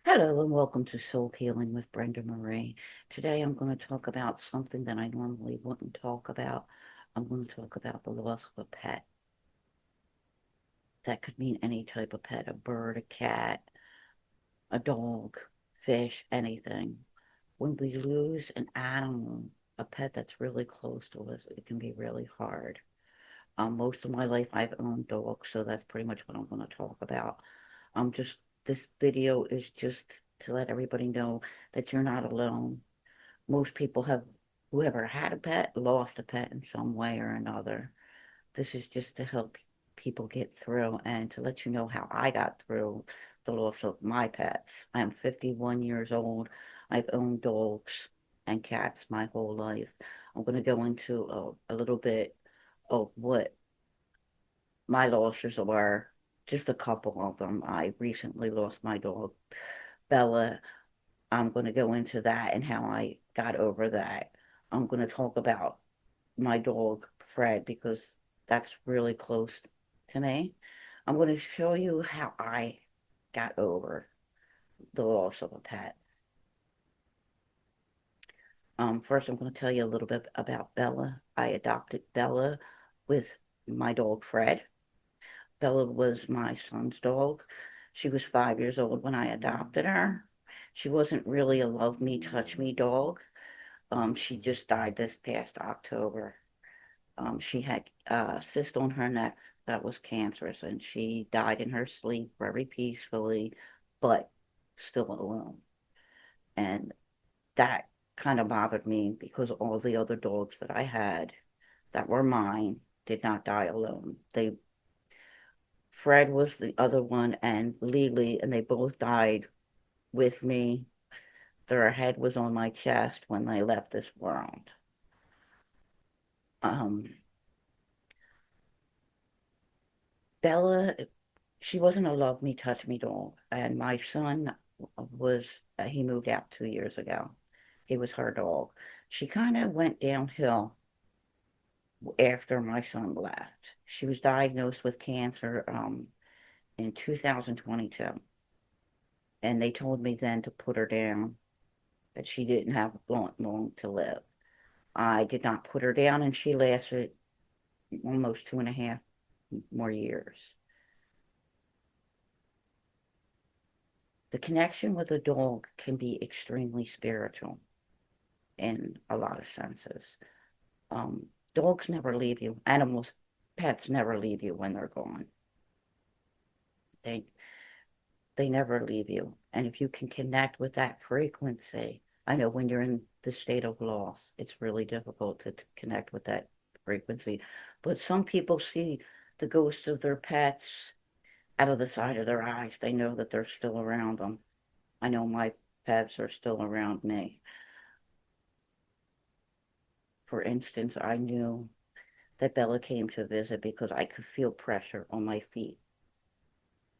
Hello and welcome to Soul Healing with Brenda Marie. Today I'm going to talk about something that I normally wouldn't talk about. I'm going to talk about the loss of a pet. That could mean any type of pet, a bird, a cat, a dog, fish, anything. When we lose an animal, a pet that's really close to us, it can be really hard. Most of my life I've owned dogs, so that's pretty much what I'm going to talk about. Just this video is just to let everybody know that you're not alone. Most people have, whoever had a pet, lost a pet in some way or another. This is just to help people get through and to let you know how I got through the loss of my pets. I am 51 years old. I've owned dogs and cats my whole life. I'm going to go into a little bit of what my losses were, just a couple of them. I recently lost my dog, Bella. I'm going to go into that and how I got over that. I'm going to talk about my dog, Fred, because that's really close to me. I'm going to show you how I got over the loss of a pet. First, I'm going to tell you a little bit about Bella. I adopted Bella with my dog, Fred. Bella was my son's dog. She was 5 years old when I adopted her. She wasn't really a love me, touch me dog. She just died this past October. She had a cyst on her neck that was cancerous, and she died in her sleep very peacefully, but still alone. And that kind of bothered me because all the other dogs that I had that were mine did not die alone. They Fred was the other one, and Lily, and they both died with me. Their head was on my chest when they left this world. Um, Bella, she wasn't a love me, touch me dog. And my son he moved out 2 years ago. He was her dog. She kind of went downhill after my son left. She was diagnosed with cancer in 2022. And they told me then to put her down, that she didn't have long to live. I did not put her down, and she lasted almost 2.5 more years. The connection with a dog can be extremely spiritual in a lot of senses. Um, Dogs never leave you. Animals, pets never leave you when they're gone. They they never leave you. And if you can connect with that frequency, I know when you're in the state of loss, it's really difficult to connect with that frequency. But some people see the ghosts of their pets out of the side of their eyes. They know that they're still around them. I know my pets are still around me. For instance, I knew that Bella came to visit because I could feel pressure on my feet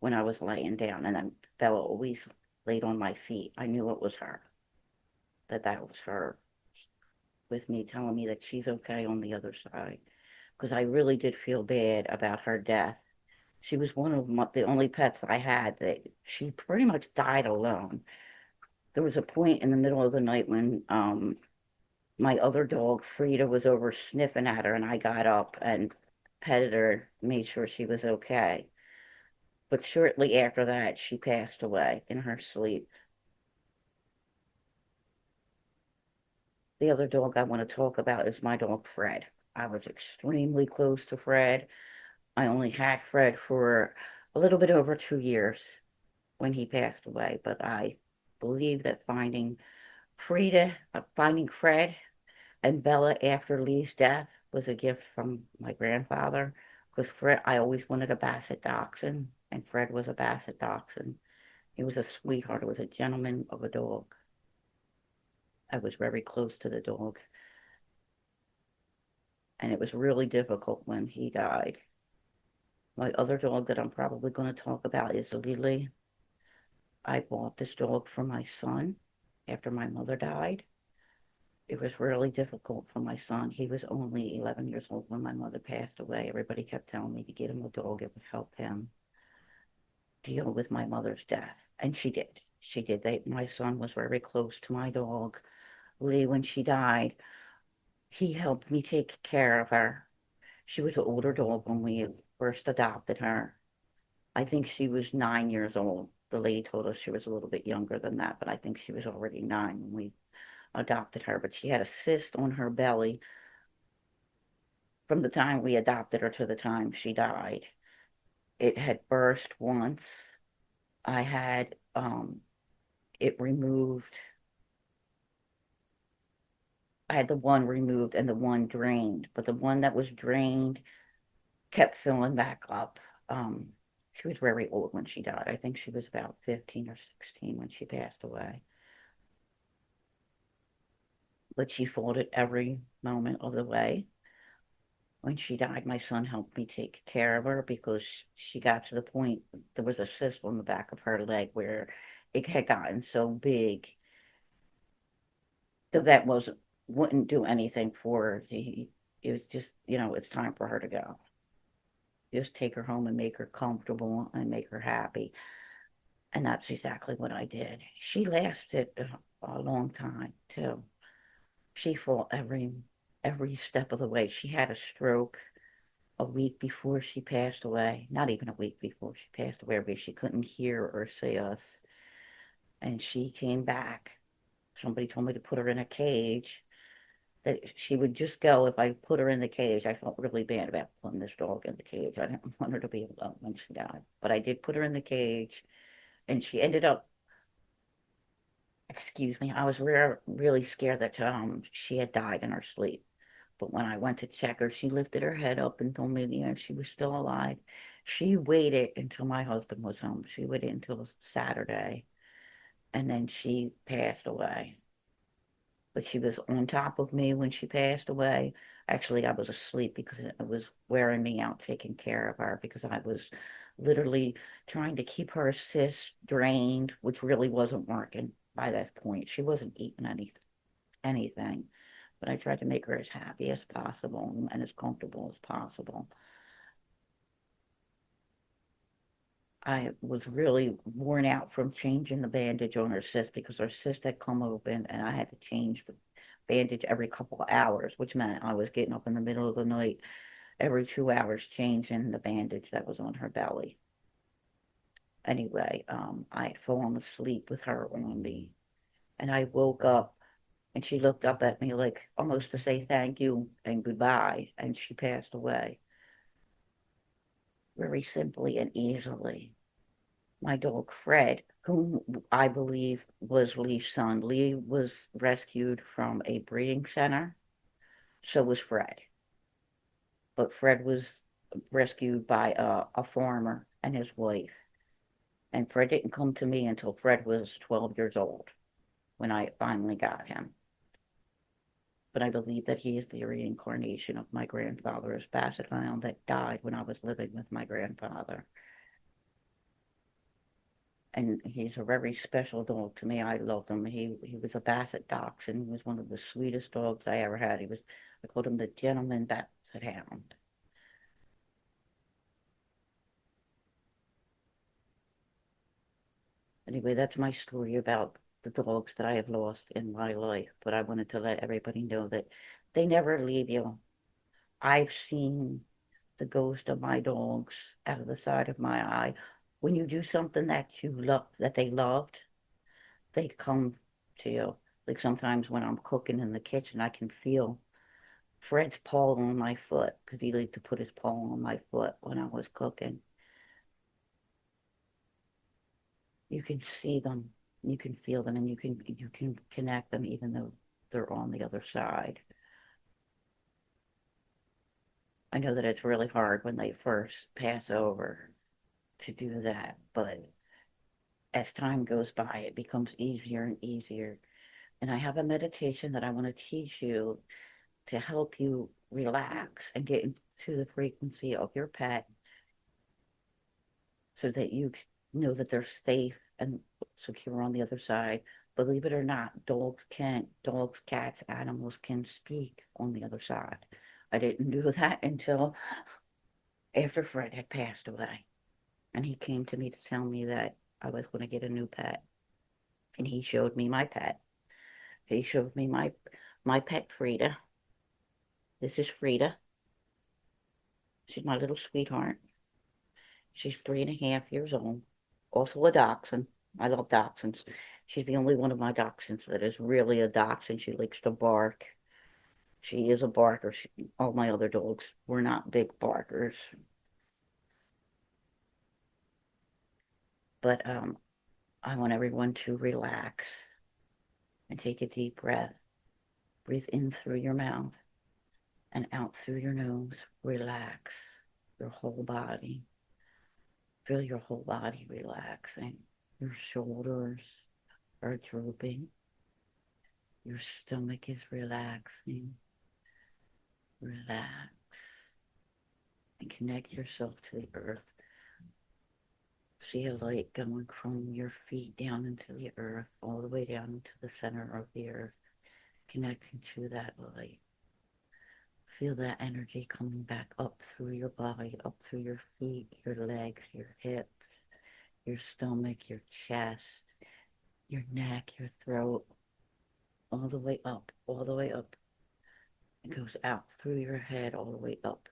when I was laying down, and then Bella always laid on my feet. I knew it was her, that was her with me, telling me that she's okay on the other side. Because I really did feel bad about her death. She was one of the only pets I had that she pretty much died alone. There was a point in the middle of the night when my other dog, Frida, was over sniffing at her, and I got up and petted her, made sure she was okay. But shortly after that, she passed away in her sleep. The other dog I want to talk about is my dog, Fred. I was extremely close to Fred. I only had Fred for a little bit over 2 years when he passed away, but I believe that finding Fred and Bella after Lee's death was a gift from my grandfather. Because Fred, I always wanted a Basset Dachshund, and Fred was a Basset Dachshund. He was a sweetheart. He was a gentleman of a dog. I was very close to the dog, and it was really difficult when he died. My other dog that I'm probably going to talk about is Lily. I bought this dog for my son after my mother died. It was really difficult for my son. He was only 11 years old when my mother passed away. Everybody kept telling me to get him a dog. It would help him deal with my mother's death. And she did. She did. My son was very close to my dog, Lee, when she died. He helped me take care of her. She was an older dog when we first adopted her. I think she was 9 years old. The lady told us she was a little bit younger than that, but I think she was already 9 when we adopted her. But she had a cyst on her belly from the time we adopted her to the time she died. It had burst once. I had it removed. I had the one removed and the one drained, but the one that was drained kept filling back up. She was very old when she died. I think she was about 15 or 16 when she passed away. But she fought it every moment of the way. When she died, my son helped me take care of her because she got to the point, there was a cyst on the back of her leg where it had gotten so big the vet wouldn't do anything for her. It was just, it's time for her to go. Just take her home and make her comfortable and make her happy. And that's exactly what I did. She lasted a long time too. She fought every step of the way. She had a stroke a week before she passed away. Not even a week before she passed away, because she couldn't hear or see us. And she came back. Somebody told me to put her in a cage, that she would just go if I put her in the cage. I felt really bad about putting this dog in the cage. I didn't want her to be alone when she died. But I did put her in the cage, and she ended up, excuse me, I was really scared that she had died in her sleep. But when I went to check her, she lifted her head up and told me, she was still alive. She waited until my husband was home. She waited until Saturday, and then she passed away. But she was on top of me when she passed away. Actually, I was asleep because it was wearing me out taking care of her, because I was literally trying to keep her cyst drained, which really wasn't working by that point. She wasn't eating anything, but I tried to make her as happy as possible and as comfortable as possible. I was really worn out from changing the bandage on her cyst, because her cyst had come open and I had to change the bandage every couple of hours, which meant I was getting up in the middle of the night every 2 hours changing the bandage that was on her belly. Anyway, I had fallen asleep with her on me, and I woke up and she looked up at me like almost to say thank you and goodbye, and she passed away very simply and easily. My dog Fred, whom I believe was Lee's son. Lee was rescued from a breeding center. So was Fred. But Fred was rescued by a farmer and his wife. And Fred didn't come to me until Fred was 12 years old when I finally got him. But I believe that he is the reincarnation of my grandfather's basset hound that died when I was living with my grandfather. And he's a very special dog to me. I loved him. He was a basset dachshund. He was one of the sweetest dogs I ever had. I called him the gentleman basset hound. Anyway, that's my story about the dogs that I have lost in my life. But I wanted to let everybody know that they never leave you. I've seen the ghost of my dogs out of the side of my eye. When you do something that you love, that they loved, they come to you. Like sometimes when I'm cooking in the kitchen, I can feel Fred's paw on my foot, because he liked to put his paw on my foot when I was cooking. You can see them, you can feel them, and you can connect them even though they're on the other side. I know that it's really hard when they first pass over to do that, but as time goes by, it becomes easier and easier. And I have a meditation that I want to teach you to help you relax and get into the frequency of your pet, so that you know that they're safe and secure on the other side. Believe it or not, dogs, cats, animals can speak on the other side. I didn't do that until after Fred had passed away. And he came to me to tell me that I was going to get a new pet. and he showed me my pet. He showed me my pet Frida. This is Frida. She's my little sweetheart. She's 3.5 years old. Also a dachshund. I love dachshunds. She's the only one of my dachshunds that is really a dachshund. She likes to bark. She is a barker. All my other dogs were not big barkers. But I want everyone to relax and take a deep breath. Breathe in through your mouth and out through your nose. Relax your whole body. Feel your whole body relaxing. Your shoulders are drooping. Your stomach is relaxing. Relax and connect yourself to the earth. See a light going from your feet down into the earth, all the way down into the center of the earth, connecting to that light. Feel that energy coming back up through your body, up through your feet, your legs, your hips, your stomach, your chest, your neck, your throat, all the way up, all the way up. It goes out through your head, all the way up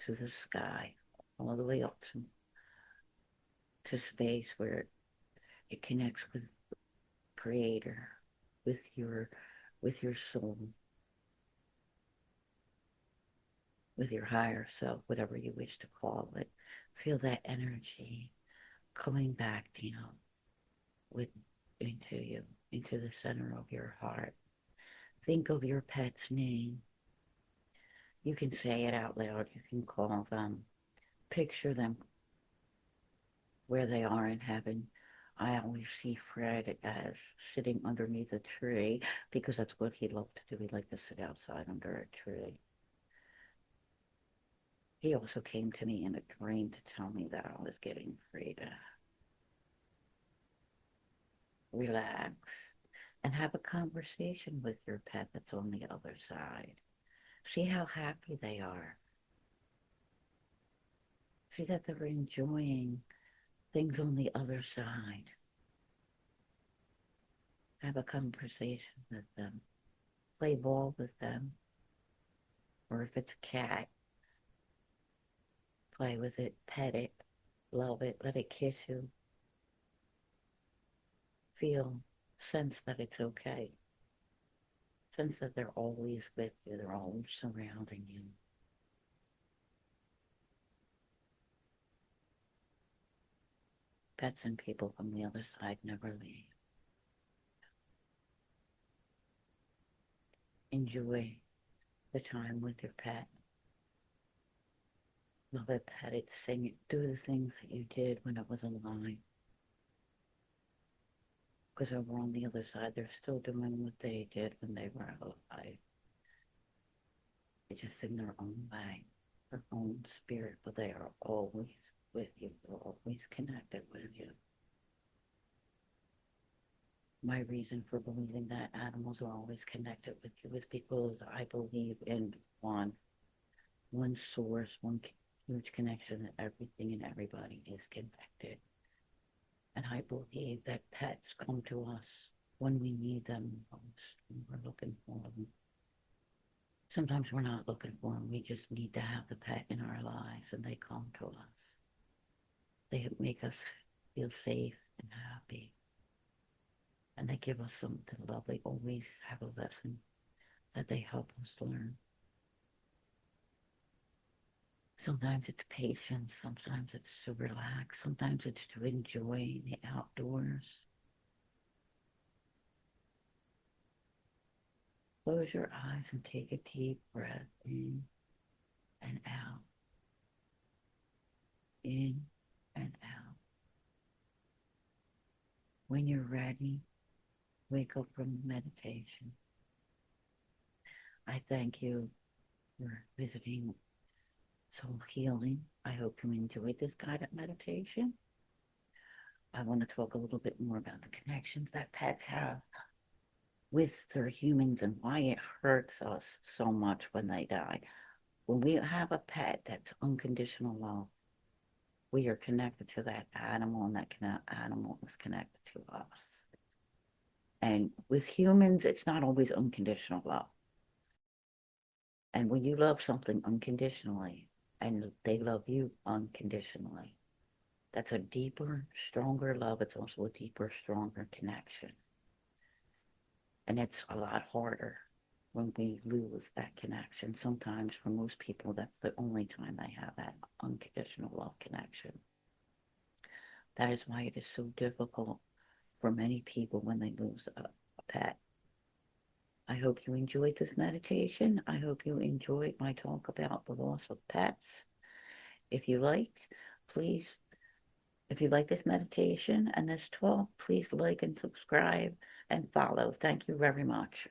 to the sky, all the way up to space where it connects with Creator, with your soul, with your higher self, whatever you wish to call it. Feel that energy coming back down with into you, into the center of your heart. Think of your pet's name. You can say it out loud. You can call them. Picture them where they are in heaven. I always see Fred as sitting underneath a tree because that's what he loved to do. He liked to sit outside under a tree. He also came to me in a dream to tell me that I was getting free to relax and have a conversation with your pet that's on the other side. See how happy they are. See that they're enjoying things on the other side. Have a conversation with them. Play ball with them. Or if it's a cat, play with it, pet it, love it, let it kiss you. Feel, sense that it's okay. Sense that they're always with you, they're always surrounding you. Pets and people from the other side never leave. Enjoy the time with your pet. Love it, pet it, sing it, do the things that you did when it was alive. Because over on the other side, they're still doing what they did when they were alive. They just in their own way, their own spirit, but they are always with you. They're always connected with you. My reason for believing that animals are always connected with you is because I believe in one source, one huge connection that everything and everybody is connected. And I believe that pets come to us when we need them most, when we're looking for them. Sometimes we're not looking for them. We just need to have the pet in our lives, and they come to us. They make us feel safe and happy. And they give us something to love. They always have a lesson that they help us learn. Sometimes it's patience. Sometimes it's to relax. Sometimes it's to enjoy the outdoors. Close your eyes and take a deep breath in and out. In and out. When you're ready, wake up from meditation. I thank you for visiting Soul Healing. I hope you enjoyed this guided meditation. I want to talk a little bit more about the connections that pets have with their humans and why it hurts us so much when they die. When we have a pet, that's unconditional love. we are connected to that animal, and that animal is connected to us. And with humans, it's not always unconditional love. And when you love something unconditionally and they love you unconditionally, that's a deeper, stronger love. It's also a deeper, stronger connection. And it's a lot harder when we lose that connection. Sometimes for most people, that's the only time they have that unconditional love connection. That is why it is so difficult for many people when they lose a pet. I hope you enjoyed this meditation. I hope you enjoyed my talk about the loss of pets. If you liked, please, if you like this meditation and this talk, please like and subscribe and follow. Thank you very much.